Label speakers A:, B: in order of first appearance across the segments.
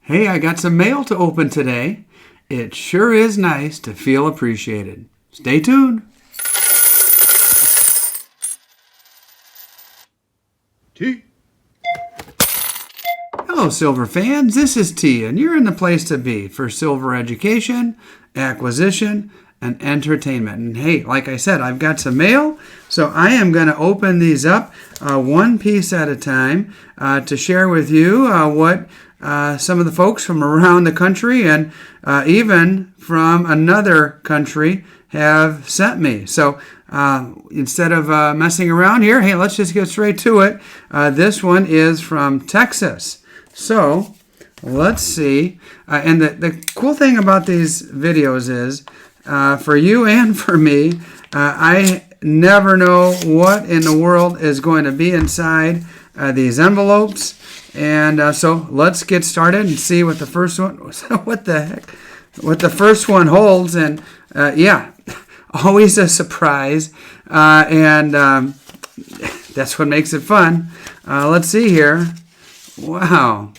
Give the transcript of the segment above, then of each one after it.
A: Hey, I got some mail to open today. It sure is nice to feel appreciated. Stay tuned.
B: T.
A: Hello, Silver fans. This is T, and you're in the place to be for silver education, acquisition, and entertainment. And hey, like I said, I've got some mail, so I am going to open these up one piece at a time to share with you what some of the folks from around the country and even from another country have sent me. So instead of messing around here, hey, let's just get straight to it. This one is from Texas. So let's see. And the cool thing about these videos is for you and for me, I never know what in the world is going to be inside these envelopes. And so let's get started and see what the first one, what the first one holds. And yeah, always a surprise. And that's what makes it fun. Let's see here. Wow.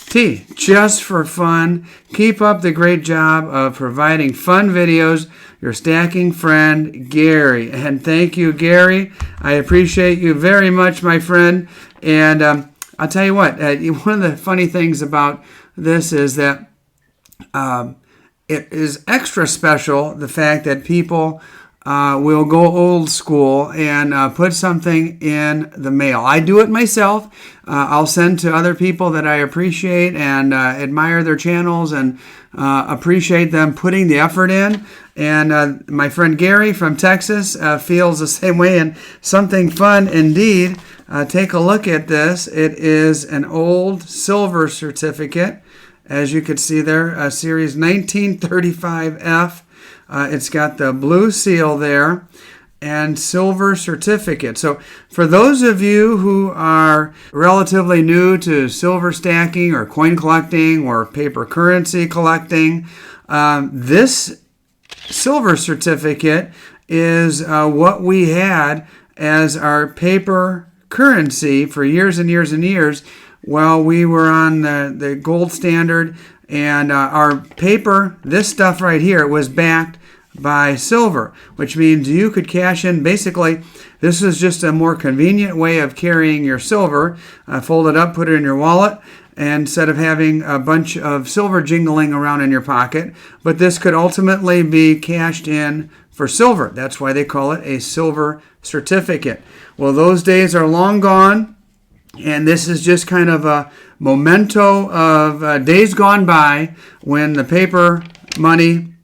A: T, just for fun, keep up the great job of providing fun videos. Your stacking friend, Gary. And thank you, Gary. I appreciate you very much, my friend. And I'll tell you what, one of the funny things about this is that it is extra special, the fact that people will go old school and put something in the mail. I do it myself. I'll send to other people that I appreciate and admire their channels and appreciate them putting the effort in. And my friend Gary from Texas feels the same way, and something fun indeed. Take a look at this. It is an old silver certificate, as you could see there, Series 1935F. It's got the blue seal there and silver certificate. So for those of you who are relatively new to silver stacking or coin collecting or paper currency collecting, this silver certificate is what we had as our paper currency for years and years and years while we were on the gold standard. And our paper, this stuff right here, was backed by silver, which means you could cash in. Basically, this is just a more convenient way of carrying your silver. Fold it up, put it in your wallet, instead of having a bunch of silver jingling around in your pocket. But this could ultimately be cashed in for silver. That's why they call it a silver certificate. Well, those days are long gone, and this is just kind of a memento of days gone by when the paper money,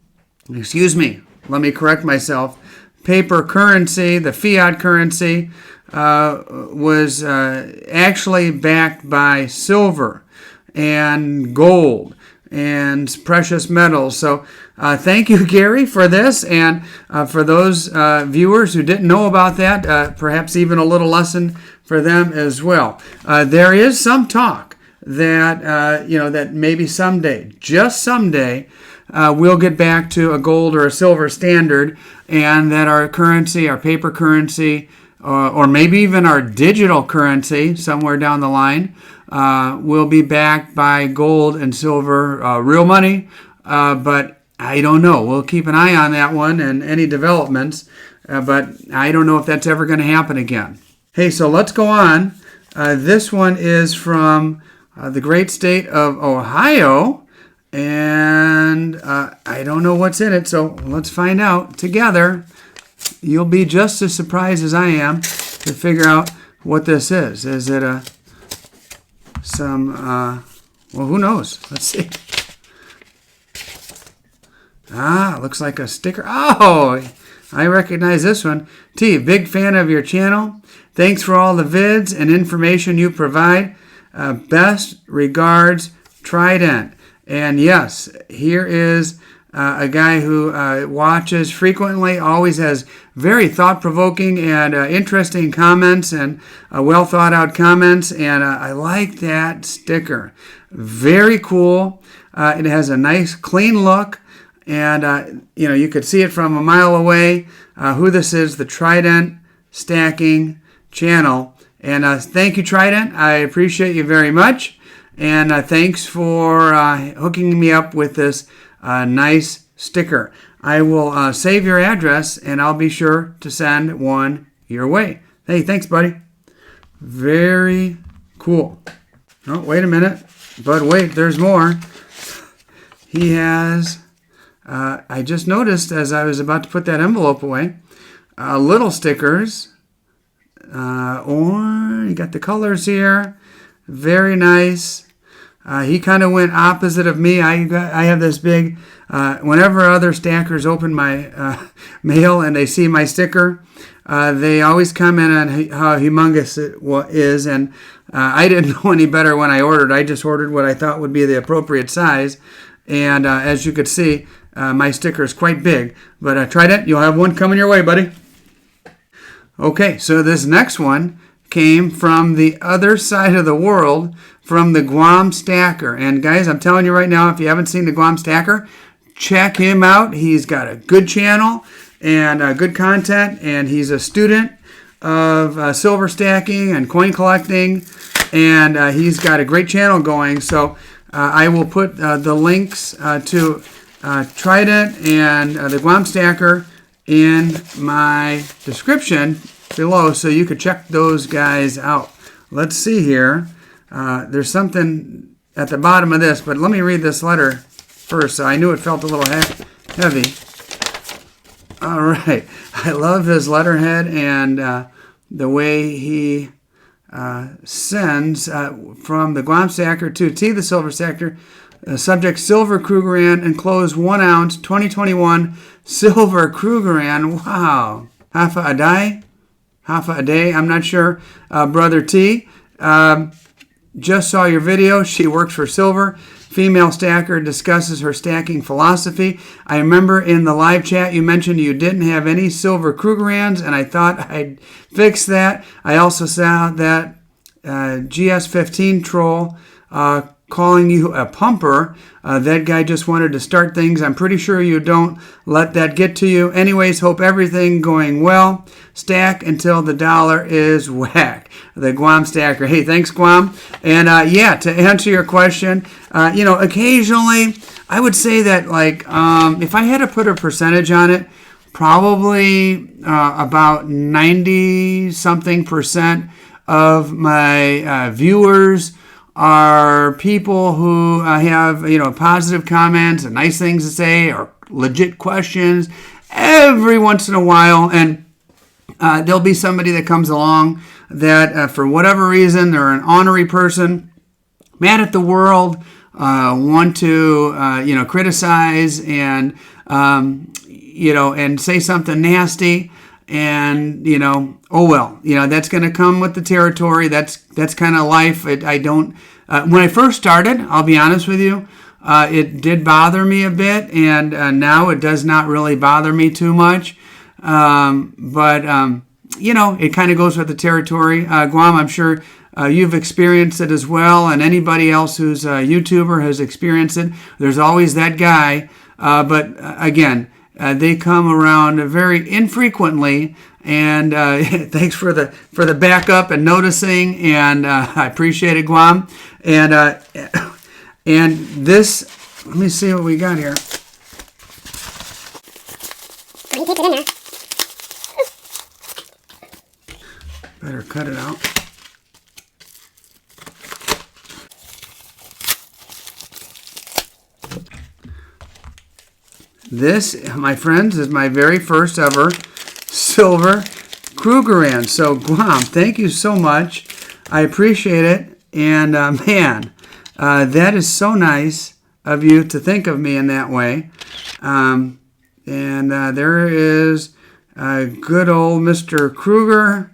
A: let me correct myself, paper currency, the fiat currency, was actually backed by silver and gold and precious metals. So thank you, Gary, for this. And for those viewers who didn't know about that, perhaps even a little lesson for them as well. There is some talk that, that maybe someday, just someday, we'll get back to a gold or a silver standard, and that our currency, our paper currency, or maybe even our digital currency somewhere down the line, will be backed by gold and silver, real money. But I don't know. We'll keep an eye on that one and any developments. But I don't know if that's ever going to happen again. Hey, so let's go on. This one is from the great state of Ohio. And I don't know what's in it, so let's find out together. You'll be just as surprised as I am to figure out what this is. Is it well, who knows? Let's see. Looks like a sticker. Oh, I recognize this one. T, big fan of your channel. Thanks for all the vids and information you provide. Best regards, Trident. And yes, here is a guy who watches frequently, always has very thought-provoking and interesting comments and well-thought-out comments. And I like that sticker. Very cool. It has a nice, clean look. And, you could see it from a mile away who this is, the Trident Stacking channel. And thank you, Trident. I appreciate you very much. And thanks for hooking me up with this nice sticker. I will save your address, and I'll be sure to send one your way. Hey, thanks, buddy. Very cool. Oh, wait a minute. But wait, there's more. He has, I just noticed as I was about to put that envelope away, little stickers. You got the colors here. Very nice. He kind of went opposite of me. I have this big, whenever other stackers open my mail and they see my sticker, they always comment on how humongous it is, and I didn't know any better when I ordered. I just ordered what I thought would be the appropriate size, and as you could see, my sticker is quite big. But Trident, you'll have one coming your way, buddy. Okay, so this next one came from the other side of the world, from the Guam Stacker. And guys, I'm telling you right now, if you haven't seen the Guam Stacker, check him out. He's got a good channel and good content, and he's a student of silver stacking and coin collecting, and he's got a great channel going. So I will put the links to Trident and the Guam Stacker in my description below, so you could check those guys out. Let's see here. There's something at the bottom of this, but let me read this letter first. So I knew it felt a little heavy. All right. I love his letterhead and the way he sends from the Guam Stacker to T, the Silver Stacker. Subject Silver Krugerrand, enclosed 1 ounce 2021 Silver Krugerrand. Wow. Half a day, I'm not sure. Brother T, just saw your video. She works for silver. Female stacker discusses her stacking philosophy. I remember in the live chat you mentioned you didn't have any Silver Krugerrands, and I thought I'd fix that. I also saw that GS15 troll calling you a pumper. That guy just wanted to start things. I'm pretty sure you don't let that get to you. Anyways, hope everything going well. Stack until the dollar is whack. The Guam Stacker. Hey, thanks, Guam. And yeah, to answer your question, occasionally I would say that, like, if I had to put a percentage on it, probably about 90-something% of my viewers are people who have, positive comments and nice things to say or legit questions every once in a while. And there'll be somebody that comes along that for whatever reason, they're an ornery person, mad at the world, want to, criticize and, and say something nasty. And, oh well, that's going to come with the territory. That's kind of life. When I first started, I'll be honest with you, it did bother me a bit, and now it does not really bother me too much. But it kind of goes with the territory. Guam, I'm sure you've experienced it as well, and anybody else who's a YouTuber has experienced it. There's always that guy. But again, they come around very infrequently, and thanks for the backup and noticing, and I appreciate it, Guam. And this, let me see what we got here.
B: You keep it in there.
A: Better cut it out. This, my friends, is my very first ever Silver Krugerrand. So, Guam, thank you so much. I appreciate it. And, man, that is so nice of you to think of me in that way. And there is good old Mr. Kruger.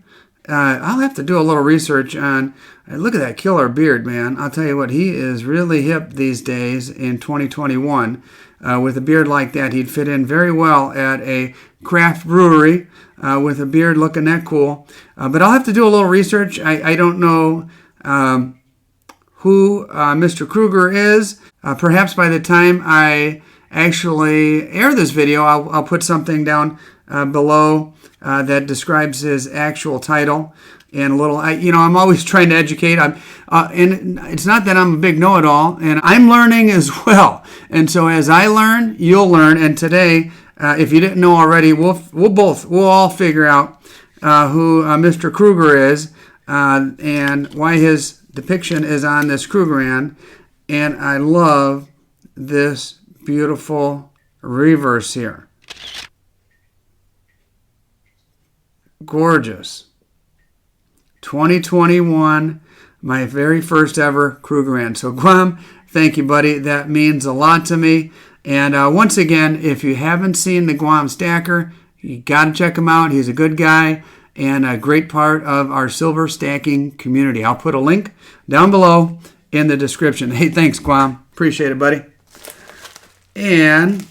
A: I'll have to do a little research on, look at that killer beard, man. I'll tell you what, he is really hip these days in 2021. With a beard like that, he'd fit in very well at a craft brewery with a beard looking that cool. But I'll have to do a little research. I don't know who Mr. Kruger is. Perhaps by the time I actually air this video, I'll put something down below that describes his actual title. and a little, I'm always trying to educate. And it's not that I'm a big know-it-all, and I'm learning as well. And so as I learn, you'll learn. And today, if you didn't know already, we'll all figure out who Mr. Kruger is and why his depiction is on this Krugerrand. And I love this beautiful reverse here. Gorgeous. 2021, my very first ever Krugerrand. So Guam, thank you, buddy. That means a lot to me. And once again, if you haven't seen the Guam Stacker, you got to check him out. He's a good guy and a great part of our silver stacking community. I'll put a link down below in the description. Hey, thanks, Guam. Appreciate it, buddy. And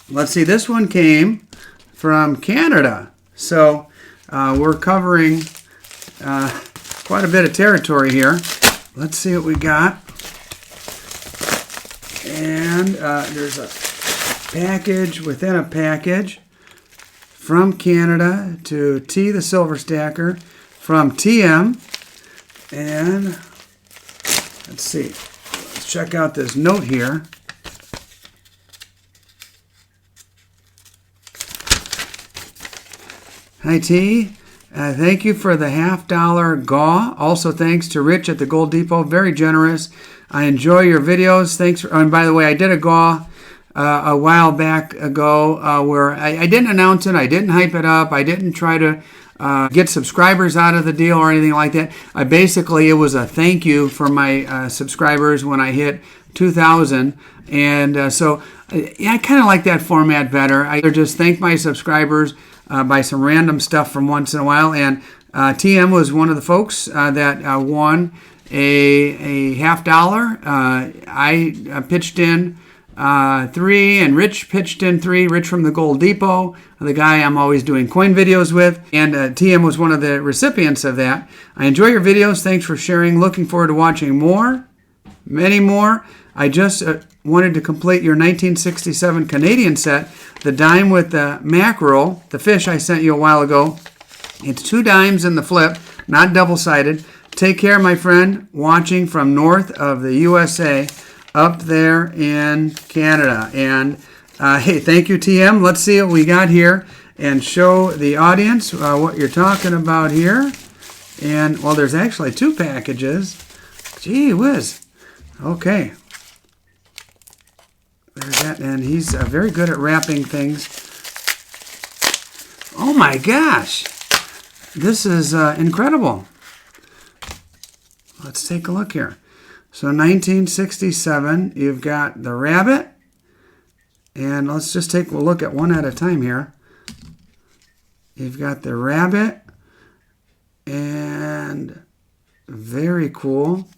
A: let's see, this one came from Canada. So we're covering quite a bit of territory here. Let's see what we got. And there's a package within a package from Canada to T the Silver Stacker from TM. And let's see. Let's check out this note here. Hi, T. Thank you for the $50 GAW. Also, thanks to Rich at the Gold Depot. Very generous. I enjoy your videos. Thanks for. And by the way, I did a GAW a while back ago where I didn't announce it. I didn't hype it up. I didn't try to get subscribers out of the deal or anything like that. It was a thank you for my subscribers when I hit 2,000. And so I kind of like that format better. I just thank my subscribers by some random stuff from once in a while. And TM was one of the folks that won a $50. I pitched in 3, and Rich pitched in 3. Rich from the Gold Depot, the guy I'm always doing coin videos with. And TM was one of the recipients of that. I enjoy your videos. Thanks for sharing. Looking forward to watching more. Many more. I just wanted to complete your 1967 Canadian set, the dime with the mackerel, the fish I sent you a while ago. It's 2 dimes in the flip, not double-sided. Take care, my friend, watching from north of the USA up there in Canada. And hey, thank you, TM. Let's see what we got here and show the audience what you're talking about here. And, well, there's actually 2 packages. Gee whiz. Okay. There's that, and he's very good at wrapping things. Oh my gosh, this is incredible. Let's take a look here. So 1967, you've got the rabbit, and let's just take a look at one at a time here. You've got the rabbit, and very cool.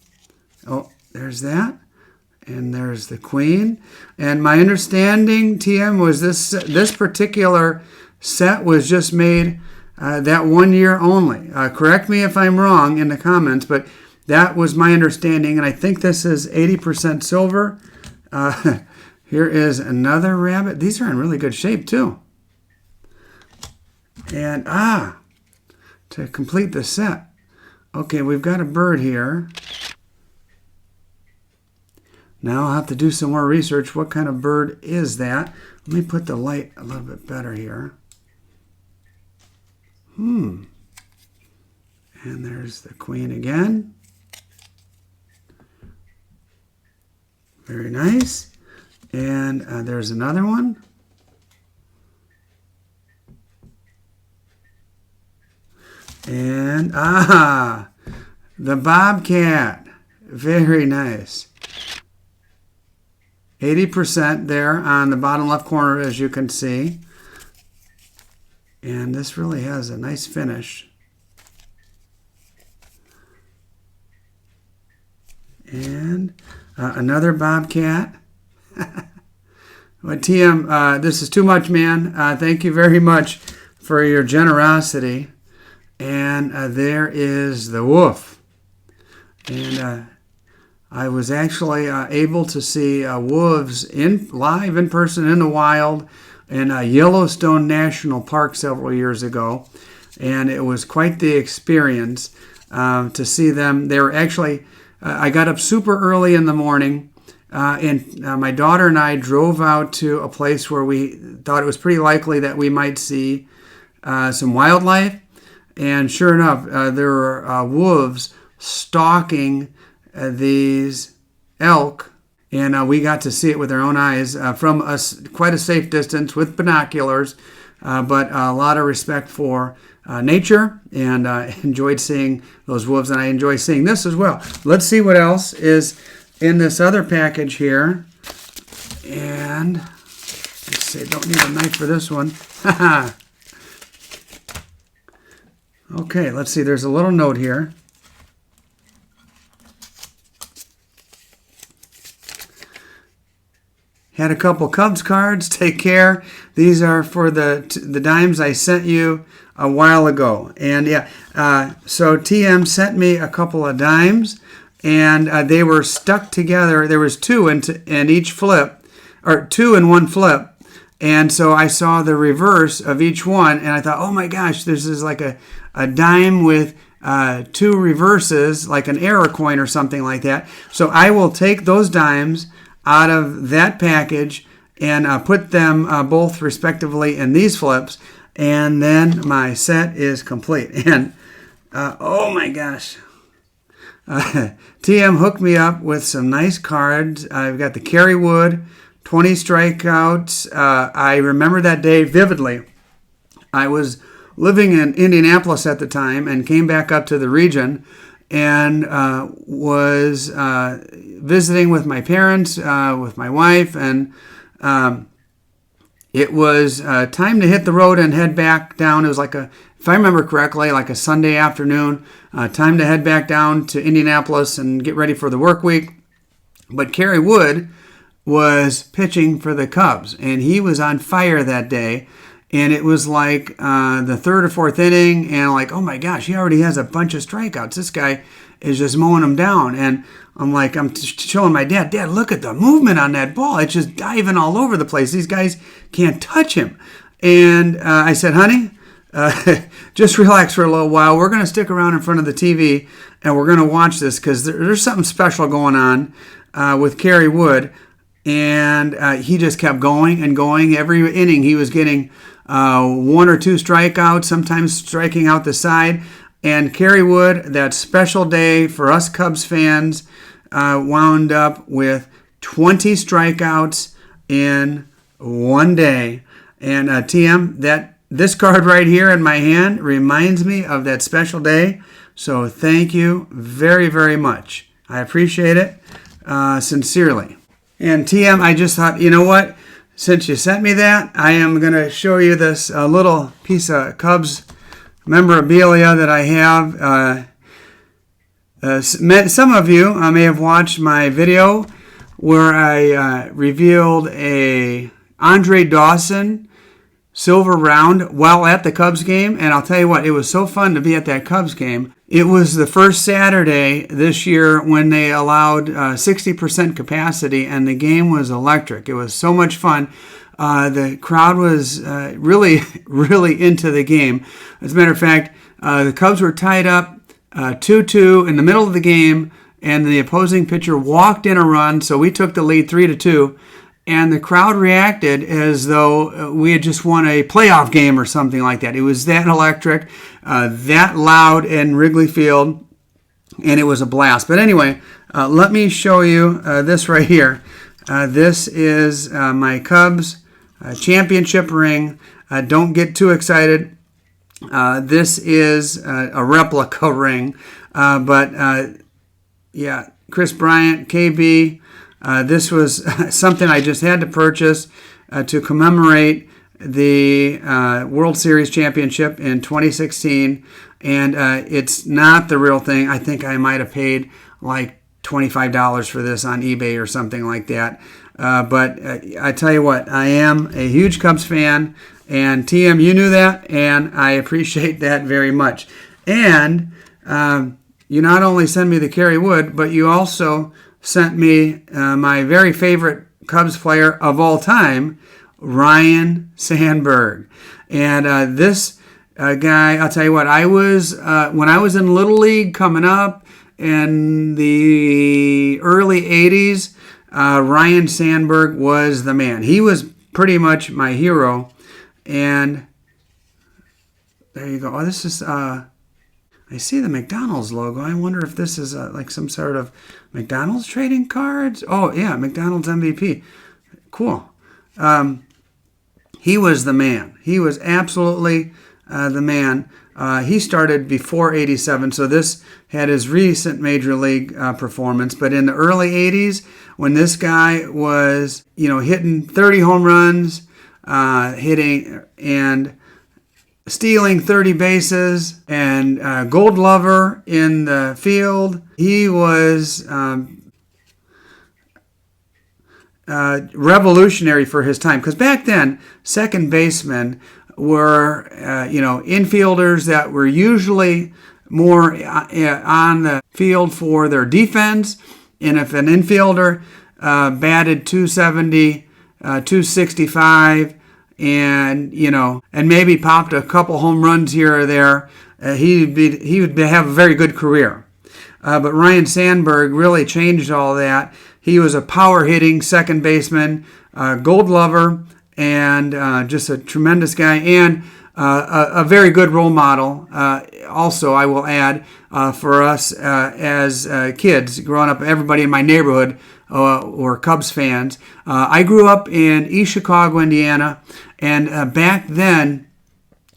A: Oh, there's that. And there's the queen. And my understanding, TM, was this particular set was just made that 1 year only. Correct me if I'm wrong in the comments, but that was my understanding. And I think this is 80% silver. Here is another rabbit. These are in really good shape, too. And, to complete the set. Okay, we've got a bird here. Now I'll have to do some more research. What kind of bird is that? Let me put the light a little bit better here. And there's the queen again. Very nice. And there's another one. And, the bobcat. Very nice. 80% there on the bottom left corner, as you can see. And this really has a nice finish. And another bobcat. Well, TM, this is too much, man. Thank you very much for your generosity. And there is the wolf. And I was actually able to see wolves live in person in the wild in Yellowstone National Park several years ago. and it was quite the experience to see them. They were actually, I got up super early in the morning, and my daughter and I drove out to a place where we thought it was pretty likely that we might see some wildlife. And sure enough, there were wolves stalking these elk, and we got to see it with our own eyes from quite a safe distance with binoculars, but a lot of respect for nature, and enjoyed seeing those wolves, and I enjoy seeing this as well. Let's see what else is in this other package here. And let's see, don't need a knife for this one. Okay, let's see, there's a little note here. Had a couple Cubs cards. Take care. These are for the dimes I sent you a while ago. And yeah, so TM sent me a couple of dimes, and they were stuck together. There was two in each flip, or two in one flip. And so I saw the reverse of each one, and I thought, oh my gosh, this is like a dime with two reverses, like an error coin or something like that. So I will take those dimes out of that package and put them both respectively in these flips, and then my set is complete. And oh my gosh, TM hooked me up with some nice cards. I've got the Kerry Wood 20 strikeouts. I remember that day vividly. I was living in Indianapolis at the time and came back up to the region, and was visiting with my parents, with my wife, and it was time to hit the road and head back down. It was like if I remember correctly, like a Sunday afternoon, time to head back down to Indianapolis and get ready for the work week. But Kerry Wood was pitching for the Cubs, and he was on fire that day. And it was like the third or fourth inning, and like, oh my gosh, he already has a bunch of strikeouts. This guy is just mowing them down. And I'm showing my dad, Dad, look at the movement on that ball. It's just diving all over the place. These guys can't touch him. And I said, honey, just relax for a little while. We're going to stick around in front of the TV, and we're going to watch this, because there's something special going on with Kerry Wood. And he just kept going and going. Every inning he was getting one or two strikeouts, sometimes striking out the side. And Kerry Wood, that special day for us Cubs fans, wound up with 20 strikeouts in one day. And TM, this card right here in my hand reminds me of that special day. So thank you very, very much. I appreciate it sincerely. And TM, I just thought, you know what? Since you sent me that, I am going to show you this little piece of Cubs memorabilia that I have. Some of you may have watched my video where I revealed a Andre Dawson silver round while at the Cubs game. And I'll tell you what, it was so fun to be at that Cubs game. It was the first Saturday this year when they allowed 60% capacity, and the game was electric. It was so much fun. The crowd was really, really into the game. As a matter of fact, the Cubs were tied up 2-2 in the middle of the game, and the opposing pitcher walked in a run, so we took the lead 3-2. And the crowd reacted as though we had just won a playoff game or something like that. It was that electric, that loud in Wrigley Field, and it was a blast. But anyway, let me show you this right here. This is my Cubs championship ring. Don't get too excited. This is a replica ring. But yeah, Chris Bryant, KB. This was something I just had to purchase to commemorate the World Series championship in 2016. And it's not the real thing. I think I might have paid like $25 for this on eBay or something like that. But I tell you what, I am a huge Cubs fan. And TM, you knew that, and I appreciate that very much. And you not only send me the Kerry Wood, but you also sent me my very favorite Cubs player of all time, Ryan Sandberg. And this guy. I'll tell you what, I was, when I was in Little League coming up in the early 80s, Ryan Sandberg was the man. He was pretty much my hero. And there you go. Oh, this is, I see the McDonald's logo. I wonder if this is like some sort of McDonald's trading cards. Oh, yeah, McDonald's MVP. Cool. He was the man. He was absolutely the man. He started before 87, so this had his recent Major League performance. But in the early 80s, when this guy was, hitting 30 home runs, hitting and stealing 30 bases, and gold lover in the field, he was revolutionary for his time. Because back then, second basemen were, infielders that were usually more on the field for their defense. And if an infielder batted 270, 265, and maybe popped a couple home runs here or there, he would have a very good career. But Ryan Sandberg really changed all that. He was a power-hitting second baseman, gold lover, and just a tremendous guy, and a very good role model. Also, I will add, for us as kids growing up, everybody in my neighborhood were Cubs fans. I grew up in East Chicago, Indiana, and back then,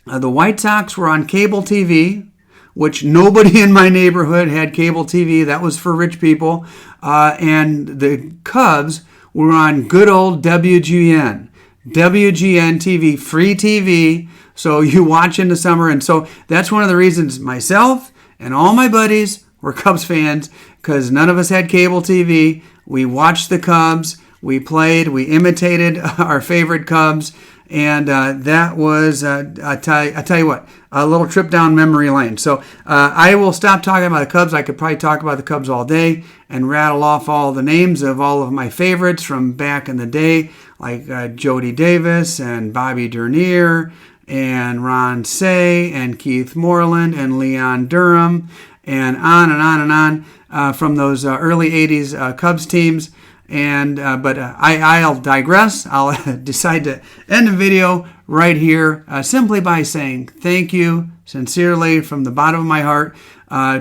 A: the White Sox were on cable TV, which nobody in my neighborhood had cable TV. That was for rich people. And the Cubs were on good old WGN. WGN TV, free TV, so you watch in the summer. And so that's one of the reasons myself and all my buddies were Cubs fans, because none of us had cable TV. We watched the Cubs, we played, we imitated our favorite Cubs, and that was, I tell you what, a little trip down memory lane. So I will stop talking about the Cubs. I could probably talk about the Cubs all day and rattle off all the names of all of my favorites from back in the day, like Jody Davis and Bobby Dernier and Ron Say and Keith Moreland and Leon Durham and on and on and on from those early 80s Cubs teams. And but I'll digress. I'll decide to end the video right here simply by saying thank you sincerely from the bottom of my heart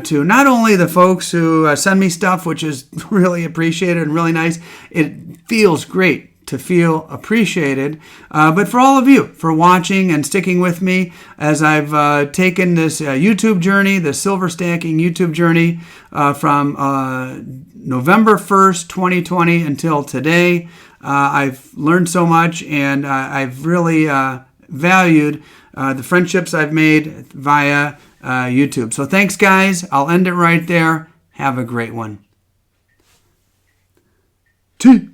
A: to not only the folks who send me stuff, which is really appreciated and really nice. It feels great to feel appreciated, but for all of you for watching and sticking with me as I've taken this YouTube journey, the silver stacking YouTube journey from November 1st, 2020 until today. I've learned so much, and I've really valued the friendships I've made via YouTube. So thanks, guys. I'll end it right there. Have a great one. T